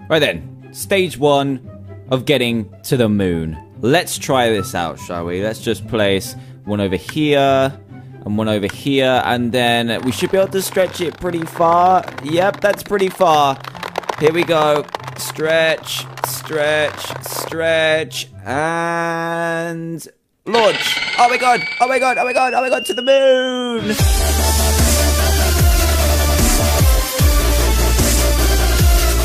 Right then, stage 1 of getting to the moon. Let's try this out, shall we? Let's just place one over here and one over here, and then we should be able to stretch it pretty far. Yep, that's pretty far. Here we go. Stretch, stretch, stretch, and launch. Oh my god, oh my god, oh my god, oh my god, to the moon!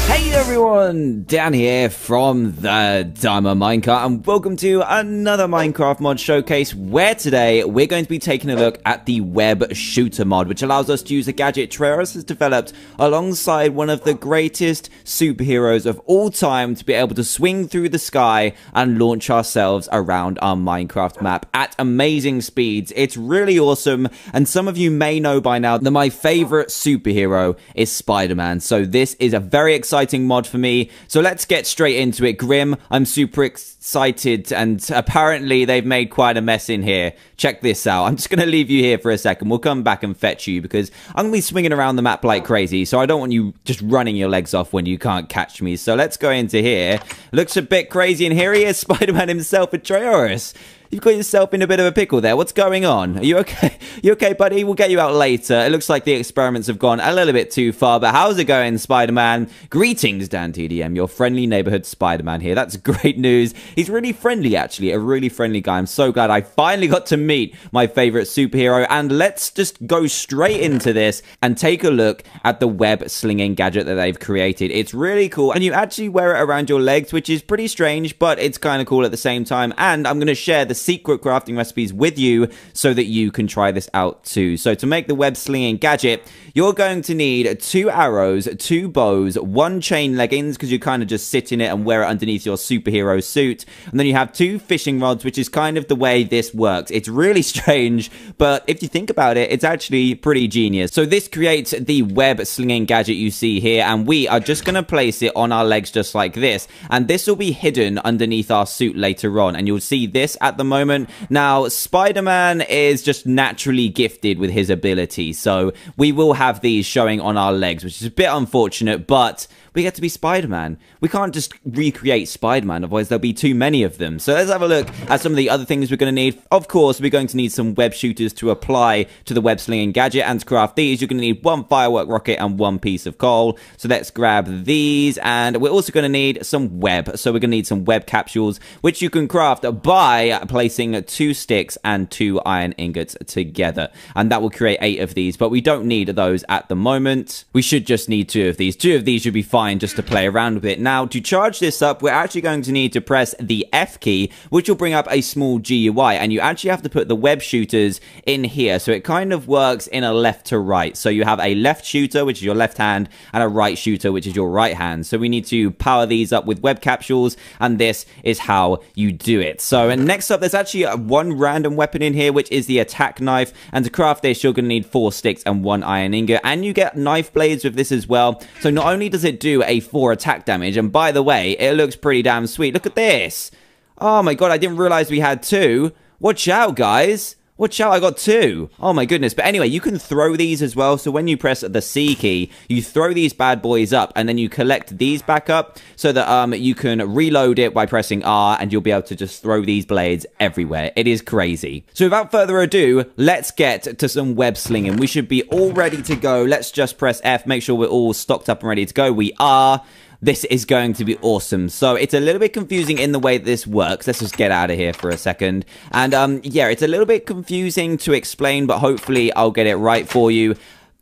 Hey everyone, Dan here from the Diamond Minecart, and welcome to another Minecraft mod showcase, where today we're going to be taking a look at the web shooter mod, which allows us to use a gadget Trayaurus has developed alongside one of the greatest superheroes of all time to be able to swing through the sky and launch ourselves around our Minecraft map at amazing speeds. It's really awesome, and some of you may know by now that my favorite superhero is Spider-Man, so this is a very exciting mod for me. So let's get straight into it. Grim, I'm super excited, and apparently they've made quite a mess in here. Check this out. I'm just going to leave you here for a second. We'll come back and fetch you because I'm going to be swinging around the map like crazy, so I don't want you just running your legs off when you can't catch me. So let's go into here. Looks a bit crazy, and here he is, Spider-Man himself with Trayaurus. You've got yourself in a bit of a pickle there. What's going on? Are you okay? You okay, buddy? We'll get you out later. It looks like the experiments have gone a little bit too far, but how's it going, Spider-Man? Greetings, DanTDM, your friendly neighborhood Spider-Man here. That's great news. He's really friendly, actually. A really friendly guy. I'm so glad I finally got to meet my favorite superhero, and let's just go straight into this and take a look at the web slinging gadget that they've created. It's really cool, and you actually wear it around your legs, which is pretty strange, but it's kind of cool at the same time, and I'm going to share the secret crafting recipes with you so that you can try this out too. So to make the web slinging gadget, you're going to need 2 arrows, 2 bows, 1 chain leggings, because you kind of just sit in it and wear it underneath your superhero suit, and then you have 2 fishing rods, which is kind of the way this works. It's really strange, but if you think about it, it's actually pretty genius. So this creates the web slinging gadget you see here, and we are just going to place it on our legs just like this, and this will be hidden underneath our suit later on, and you'll see this at the moment. Now, Spider-Man is just naturally gifted with his ability, so we will have these showing on our legs, which is a bit unfortunate, but we get to be Spider-Man. We can't just recreate Spider-Man, otherwise there'll be too many of them. So let's have a look at some of the other things we're going to need. Of course, we're going to need some web shooters to apply to the web slinging gadget, and to craft these, you're going to need 1 firework rocket and 1 piece of coal. So let's grab these, and we're also going to need some web. So we're going to need some web capsules, which you can craft by placing 2 sticks and 2 iron ingots together, and that will create 8 of these, but we don't need those at the moment. We should just need 2 of these. 2 of these should be fine just to play around with it. Now, to charge this up, we're actually going to need to press the F key, which will bring up a small GUI, and you actually have to put the web shooters in here, so it kind of works in a left to right. So you have a left shooter, which is your left hand, and a right shooter, which is your right hand. So we need to power these up with web capsules, and this is how you do it. So, and next up, there's actually 1 random weapon in here, which is the attack knife, and to craft this, you're going to need 4 sticks and 1 iron ingot, and you get knife blades with this as well. So not only does it do a 4 attack damage, and by the way, it looks pretty damn sweet. Look at this. Oh my god, I didn't realize we had 2. Watch out, guys. Watch out, I got 2. Oh my goodness. But anyway, you can throw these as well. So when you press the C key, you throw these bad boys up, and then you collect these back up so that you can reload it by pressing R, and you'll be able to just throw these blades everywhere. It is crazy. So without further ado, let's get to some web slinging. We should be all ready to go. Let's just press F, make sure we're all stocked up and ready to go. We are. This is going to be awesome. So it's a little bit confusing in the way that this works. Let's just get out of here for a second. And yeah, it's a little bit confusing to explain, but hopefully I'll get it right for you.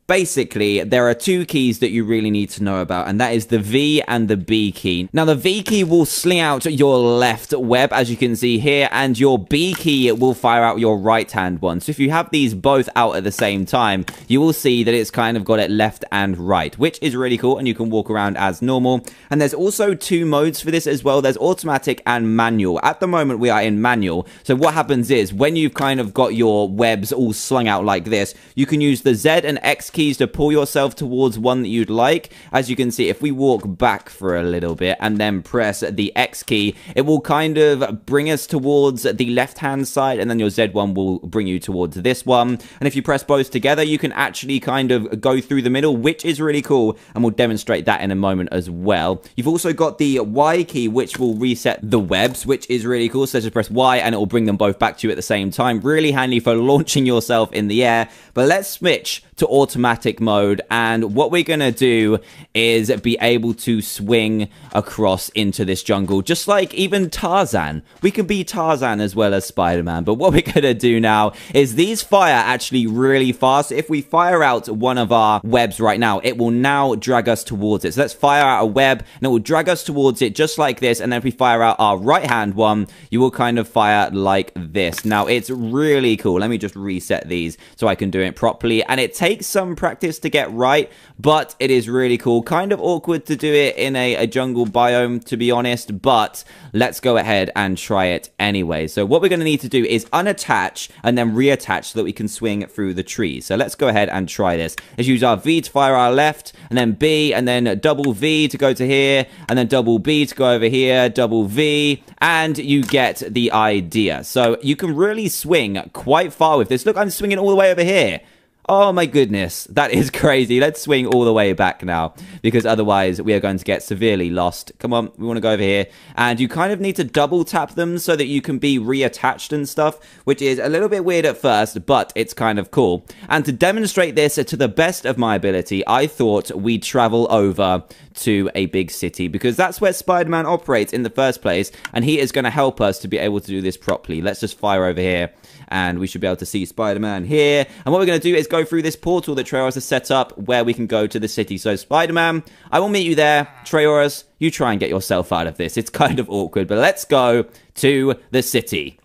Basically, there are 2 keys that you really need to know about, and that is the V and the B key. Now, the V key will sling out your left web, as you can see here, and your B key will fire out your right-hand one. So if you have these both out at the same time, you will see that it's kind of got it left and right, which is really cool, and you can walk around as normal. And there's also 2 modes for this as well. There's automatic and manual. At the moment, we are in manual. So what happens is, when you've kind of got your webs all slung out like this, you can use the Z and X keys to pull yourself towards one that you'd like. As you can see, if we walk back for a little bit and then press the X key, it will kind of bring us towards the left-hand side, and then your Z1 will bring you towards this one. And if you press both together, you can actually kind of go through the middle, which is really cool, and we'll demonstrate that in a moment as well. You've also got the Y key, which will reset the webs, which is really cool. So just press Y and it will bring them both back to you at the same time. Really handy for launching yourself in the air. But let's switch to automatic mode, and what we're gonna do is be able to swing across into this jungle, just like even Tarzan. We can be Tarzan as well as Spider-Man, but what we're gonna do now is these fire actually really fast. If we fire out one of our webs right now, it will now drag us towards it. So let's fire out a web and it will drag us towards it just like this, and then if we fire out our right hand one, you will kind of fire like this. Now it's really cool. Let me just reset these so I can do it properly, and it takes some practice to get right, but it is really cool. Kind of awkward to do it in a jungle biome, to be honest, but let's go ahead and try it anyway. So what we're going to need to do is unattach and then reattach so that we can swing through the trees. So let's go ahead and try this. Let's use our V to fire our left, and then B, and then double V to go to here, and then double B to go over here, double V, and you get the idea. So you can really swing quite far with this. Look, I'm swinging all the way over here. Oh my goodness, that is crazy. Let's swing all the way back now, because otherwise we are going to get severely lost. Come on, we want to go over here. And you kind of need to double tap them so that you can be reattached and stuff, which is a little bit weird at first, but it's kind of cool. And to demonstrate this to the best of my ability, I thought we'd travel over to a big city, because that's where Spider-Man operates in the first place, and he is going to help us to be able to do this properly. Let's just fire over here, and we should be able to see Spider-Man here. And what we're going to do is go through this portal that Treoris has set up where we can go to the city. So Spider-Man, I will meet you there. Treoris, you try and get yourself out of this. It's kind of awkward, but let's go to the city.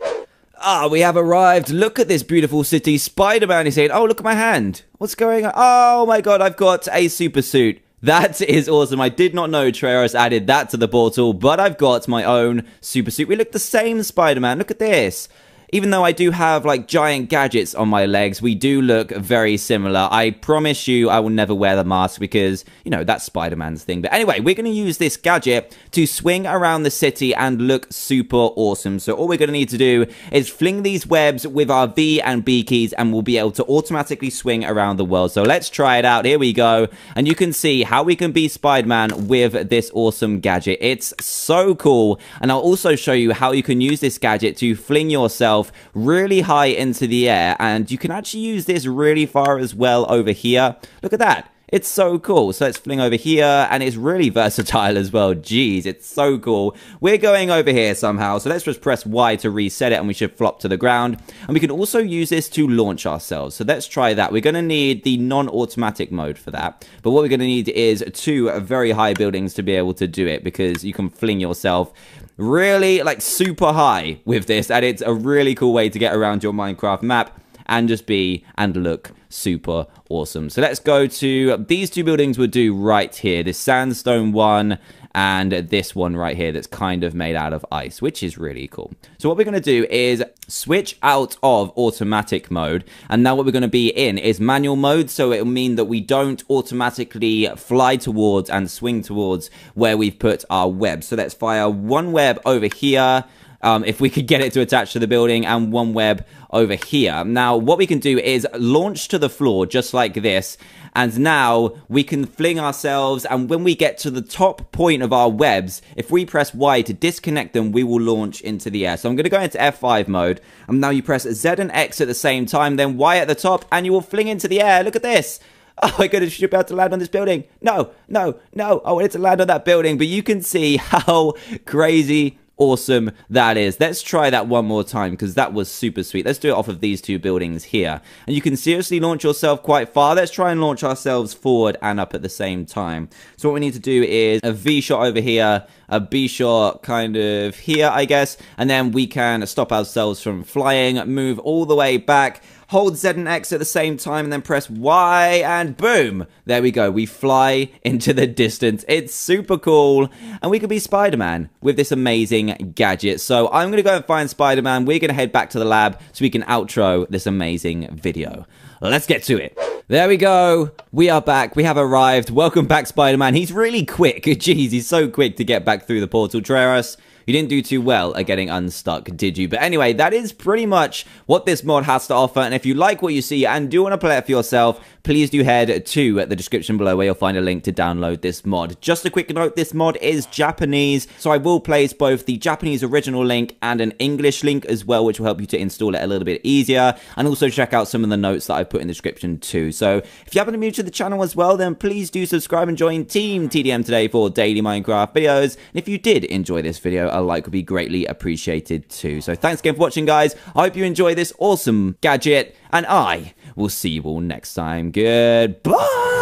Ah, we have arrived. Look at this beautiful city. Spider-Man is saying, oh, look at my hand. What's going on? Oh my god, I've got a super suit. That is awesome. I did not know Treoris added that to the portal, but I've got my own super suit. We look the same, Spider-Man. Look at this. Even though I do have, like, giant gadgets on my legs, we do look very similar. I promise you I will never wear the mask because, you know, that's Spider-Man's thing. But anyway, we're going to use this gadget to swing around the city and look super awesome. So all we're going to need to do is fling these webs with our V and B keys, and we'll be able to automatically swing around the world. So let's try it out. Here we go. And you can see how we can be Spider-Man with this awesome gadget. It's so cool. And I'll also show you how you can use this gadget to fling yourself really high into the air, and you can actually use this really far as well over here. Look at that. It's so cool. So let's fling over here, and it's really versatile as well. Jeez, it's so cool. We're going over here somehow, so let's just press Y to reset it, and we should flop to the ground. And we can also use this to launch ourselves. So let's try that. We're going to need the non-automatic mode for that. But what we're going to need is two very high buildings to be able to do it, because you can fling yourself really, like, super high with this, and it's a really cool way to get around your Minecraft map and just be and look super awesome. So let's go to these two buildings. We'll do right here, this sandstone one and this one right here that's kind of made out of ice, which is really cool. So what we're going to do is switch out of automatic mode, and now what we're going to be in is manual mode. So it'll mean that we don't automatically fly towards and swing towards where we've put our web. So let's fire one web over here, if we could get it to attach to the building, and one web over here. Now what we can do is launch to the floor just like this, and now we can fling ourselves, and when we get to the top point of our webs, if we press Y to disconnect them, we will launch into the air. So I'm going to go into F5 mode, and now you press Z and X at the same time, then Y at the top, and you will fling into the air. Look at this. Oh my goodness, you should be able to land on this building. No, no, no. I wanted to land on that building, but you can see how crazy awesome that is. Let's try that one more time, because that was super sweet. Let's do it off of these two buildings here, and you can seriously launch yourself quite far. Let's try and launch ourselves forward and up at the same time. So what we need to do is a V shot over here, a B shot kind of here, I guess, and then we can stop ourselves from flying, move all the way back, hold Z and X at the same time, and then press Y, and boom! There we go. We fly into the distance. It's super cool, and we could be Spider-Man with this amazing gadget. So I'm going to go and find Spider-Man. We're going to head back to the lab so we can outro this amazing video. Let's get to it. There we go. We are back. We have arrived. Welcome back, Spider-Man. He's really quick. Jeez, he's so quick to get back through the portal. Treras, you didn't do too well at getting unstuck, did you? But anyway, that is pretty much what this mod has to offer. And if you like what you see and do want to play it for yourself, please do head to the description below where you'll find a link to download this mod. Just a quick note, this mod is Japanese, so I will place both the Japanese original link and an English link as well, which will help you to install it a little bit easier. And also check out some of the notes that I put in the description too. So if you happen to be new to the channel as well, then please do subscribe and join Team TDM today for daily Minecraft videos. And if you did enjoy this video, a like would be greatly appreciated too. So thanks again for watching, guys. I hope you enjoy this awesome gadget, and I will see you all next time. Goodbye.